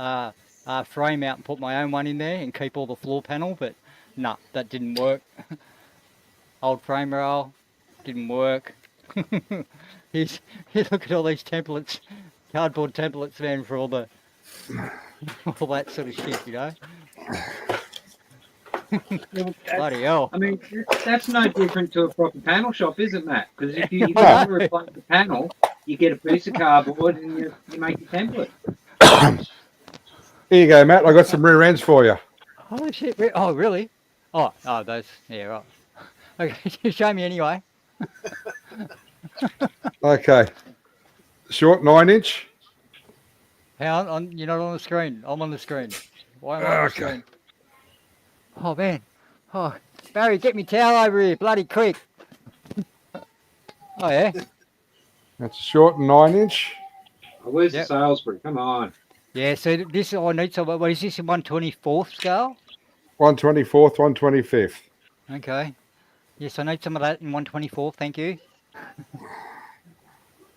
frame out and put my own one in there and keep all the floor panel, but nah, that didn't work. Old frame rail didn't work. He's look at all these templates, cardboard templates, man, for all the all that sort of shit, you know. Bloody hell. I mean, that's no different to a proper panel shop, is it, Matt? Because if you want to replace the panel, you get a piece of cardboard and you make a template. Here you go, Matt. I got some rear ends for you. Holy shit! Oh, really? Oh, those. Yeah, right. Okay, show me anyway. Okay. Short 9-inch. Hang on, you're not on the screen. I'm on the screen. Why am I on the Okay. screen? Oh man. Oh, Barry, get me towel over here, bloody quick. Oh yeah. That's a short 9-inch. Oh, where's Yep. the Salisbury? Come on. Yeah. So this I need some. What is this? 1/24 scale? 1/24th, 1/25th. Okay. Yes, I need some of that in 1/24. Thank you.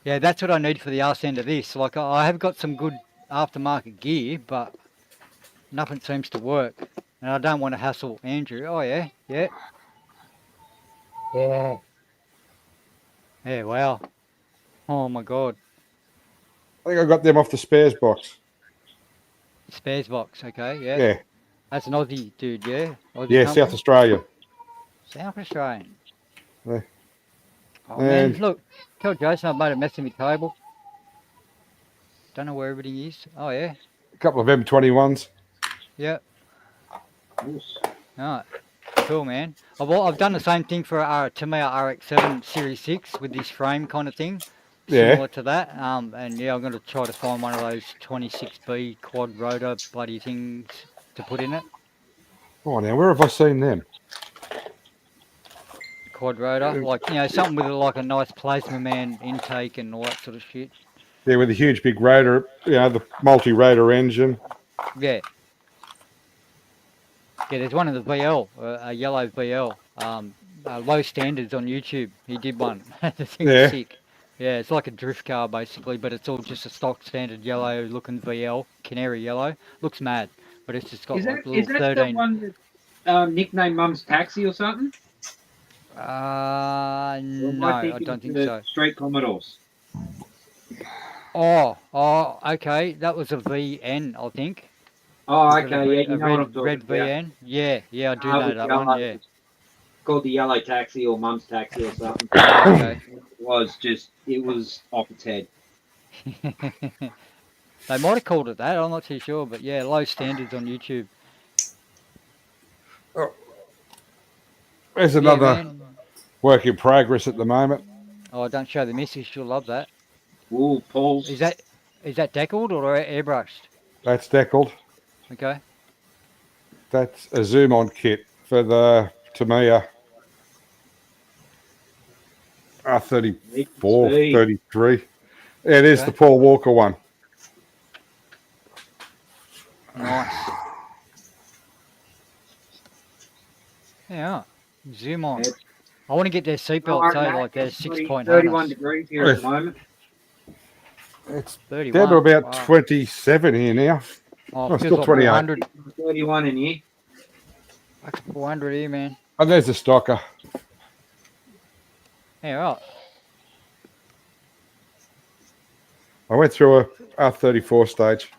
Yeah, that's what I need for the arse end of this. Like I have got some good aftermarket gear, but nothing seems to work. And I don't want to hassle Andrew. Oh yeah, yeah. Yeah. Yeah, wow. Oh my god. I think I got them off the spares box. Spares box, okay, yeah. Yeah. That's an Aussie dude, yeah? Aussie Yeah, company? South Australia. South Australian. Yeah. Oh man, And- look, tell Jason I've made a mess in my table. Don't know where everything is. Oh yeah. A couple of M21s. Yeah. Yes. Alright. Cool, man. I've done the same thing for our Tamiya RX7 Series 6 with this frame kind of thing. Yeah. Similar to that. And yeah, I'm going to try to find one of those 26B quad rotor bloody things to put in it. Oh, now where have I seen them? Quad rotor. Like, you know, something with like a nice plasma man intake and all that sort of shit. Yeah, with a huge big rotor, you know, the multi-rotor engine. Yeah. Yeah, there's one in the VL, a yellow VL. Low standards on YouTube. He did one. The thing Yeah. was sick. Yeah, it's like a drift car basically, but it's all just a stock standard yellow looking VL, canary yellow. Looks mad, but it's just got Is like that, little is that 13. the one that nicknamed Mum's Taxi or something? Or am No, I thinking don't of think the so. Street Commodores. Oh, okay. That was a VN, I think. Oh, Was it okay, yeah, you a know what I'm red talking about. VN. Yeah, I do It know was that yellow. one. Yeah. It's called the Yellow Taxi or Mum's Taxi or something. Okay. It was off its head. They might have called it that. I'm not too sure, but yeah, low standards on YouTube. There's Yeah, another man. work in progress at the moment. Oh, don't show the missus. She'll love that. Ooh, Paul's. Is that deckled or airbrushed? That's deckled. Okay. That's a zoom on kit for the Tamiya R34, 33. Yeah, it is Okay. the Paul Walker one. Nice. Yeah. Zoom on. Yeah. I want to get their seatbelts, like their 6-point 31 harness. degrees here at the moment. It's 31. down to about Wow. 27 here now. Oh, Oh, it still feels like 28. 400. 31 in here. Like 400 here, man. And there's the stocker. Yeah, right. I went through a R34 stage.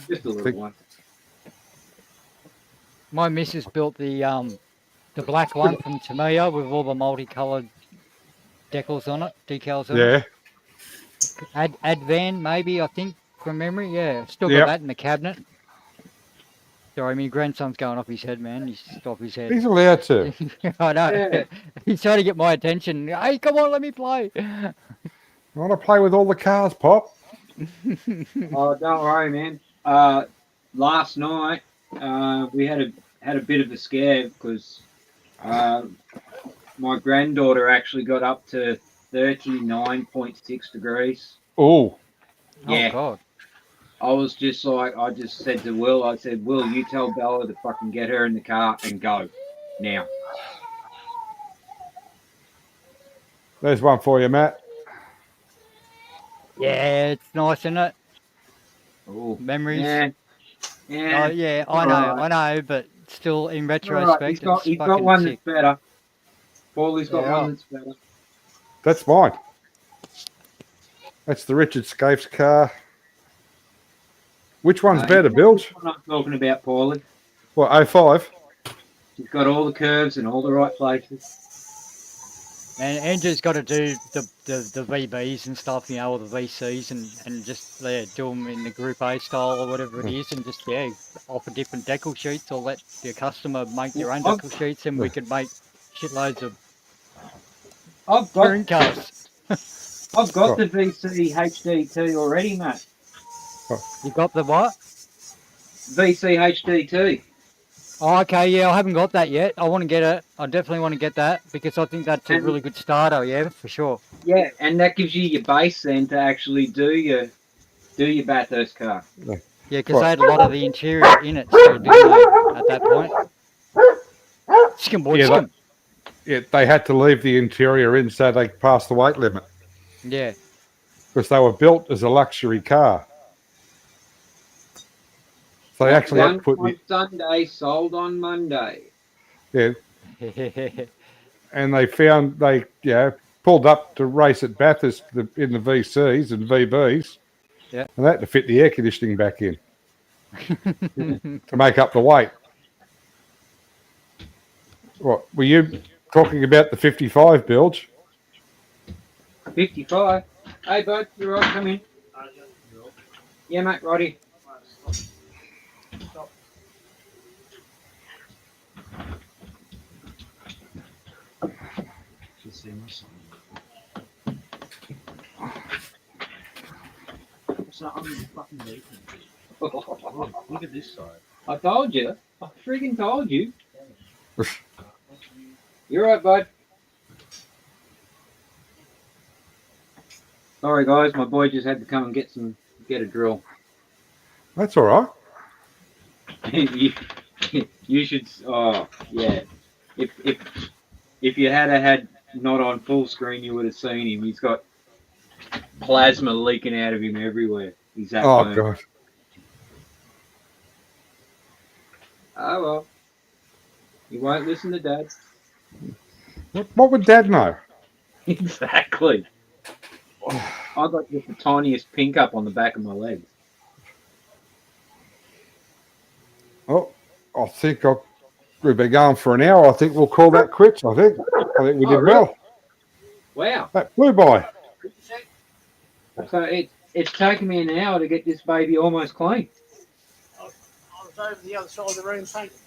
Just a little one. My missus built the black one from Tamiya with all the multicoloured decals on it, decals on it. Yeah. Advan, maybe, I think, from memory. Yeah, still got Yep. that in the cabinet. Sorry, my grandson's going off his head, man. He's just off his head. He's allowed to. I know. Yeah. He's trying to get my attention. Hey, come on, let me play. I want to play with all the cars, Pop. Oh, don't worry, man. Last night we had a bit of a scare because my granddaughter actually got up to 39.6 degrees. Oh, Yeah. Oh, God. I was just like, I just said to Will, I said, Will, you tell Bella to fucking get her in the car and go now. there's one for you, Matt. Yeah, it's nice, isn't it? Oh, Memories. yeah. Yeah. Oh, yeah, Alright. I know, but still, in All right, retrospect, he's it's got fucking one sick. that's better. Paulie's got Yeah. one that's better. That's mine. That's the Richard Scapes car. Which one's better, Bilge? I'm not talking about Paulie. What, 05? He's got all the curves in all the right places. And Andrew's got to do the VBs and stuff, you know, or the VCs, and just do them in the Group A style or whatever it is, and just offer different decal sheets, or let your customer make their own decal sheets, and we could make shitloads of I've touring got cars. the VC HDT already, mate. You got the what? VC HDT. Oh, okay, yeah, I haven't got that yet. I want to get it. I definitely want to get that because I think that's a And- really good starter. Yeah, for sure. Yeah, and that gives you your base then to actually do your Bathurst car. Yeah, because they had a lot of the interior in it still, didn't they? At that point. Skim boy, Yeah, skim. Yeah, they had to leave the interior in so they passed the weight limit Yeah. because they were built as a luxury car. So they actually had to put on Sunday, sold on Monday. yeah, and they found they pulled up to race at Bathurst in the VCs and VBs. Yeah. And they had to fit the air conditioning back in to make up the weight. What were you talking about the 55 Bilge? 55. Hey, bud, you're right, come in. Yeah, mate, righty. Look at this side. I told you. I freaking told you. You're right, bud. Sorry, guys. My boy just had to come and get a drill. That's all right. you, you should. Oh, yeah. If you had not on full screen, you would have seen him. He's got plasma leaking out of him everywhere. He's that Oh burnt. god. Oh well. You won't listen to Dad. What would Dad know? Exactly. I got just the tiniest pink up on the back of my legs. Oh, I think we've been going for an hour. I think we'll call that quits. I think we did really? well. Wow. That flew by. So it's taken me an hour to get this baby almost clean. I was over the other side of the room painting.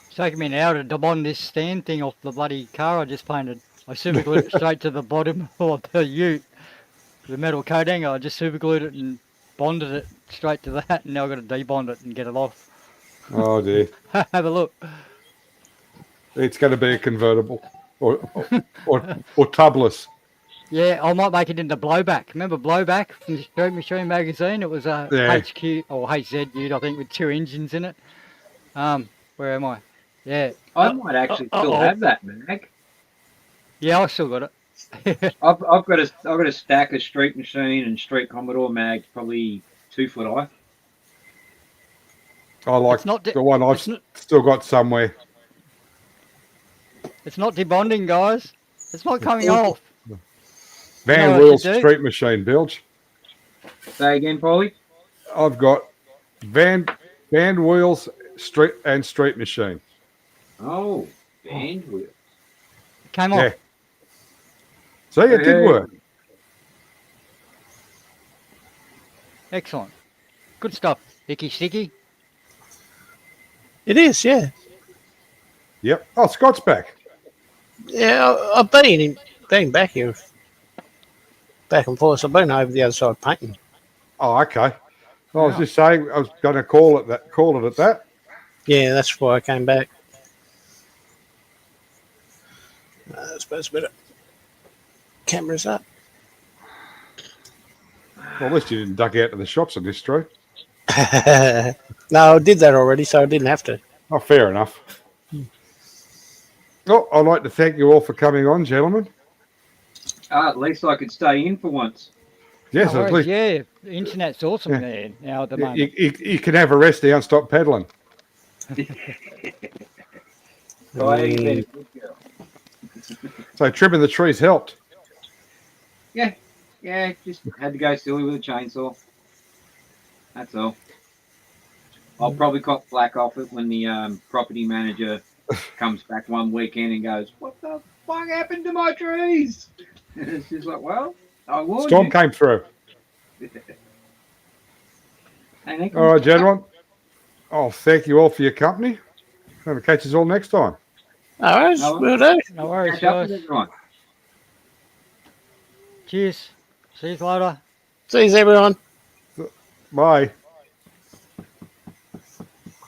It's taken me an hour to debond this stand thing off the bloody car I just painted. I super glued it straight to the bottom of the ute. The metal coating, I just super glued it and bonded it straight to that, and now I've got to debond it and get it off. Oh dear. Have a look. It's going to be a convertible or tubless. Yeah, I might make it into Blowback. Remember Blowback from the Street Machine magazine? It was a Yeah. HQ or HZ ute, I think, with 2 engines in it. Where am I? Yeah. I might actually still have that mag. Yeah, I still got it. I've got a stack of Street Machine and Street Commodore mags, probably 2 foot high. I like It's not the one I've it's not- still got somewhere. It's not debonding, guys. It's not coming off. Van know what Wheels you do? Street Machine, Bilge. Say again, Paulie? I've got Van Wheels Street Machine. Oh, band wheel. It came off. Yeah. See, it did work. Excellent. Good stuff, Icky Sticky. It is, yeah. Yep. Oh, Scott's back. Yeah, I've been back here, back and forth. I've been over the other side painting. Oh, okay. I was Yeah. just saying I was going to call it at that. Yeah, that's why I came back. I suppose better. Cameras up. Well, at least you didn't duck out to the shops on this street. No, I did that already, so I didn't have to. Oh, fair enough. Well, I'd like to thank you all for coming on, gentlemen. At least I could stay in for once. Yes, No at worries. least Yeah, the internet's awesome Yeah. there now at the moment. you can have a rest now and stop peddling. So I been a good girl. So trimming the trees helped. Yeah, just had to go silly with a chainsaw. That's all. I'll probably cop flack off it when the property manager comes back one weekend and goes, "What the fuck happened to my trees?" And it's just like, well, I warned Storm you. came through. And it All right, comes- gentlemen. Oh, thank you all for your company. And catch us all next time. All right, No. will do. No worries, Catch up with guys. everyone. Cheers. See you later. See you, everyone. Bye.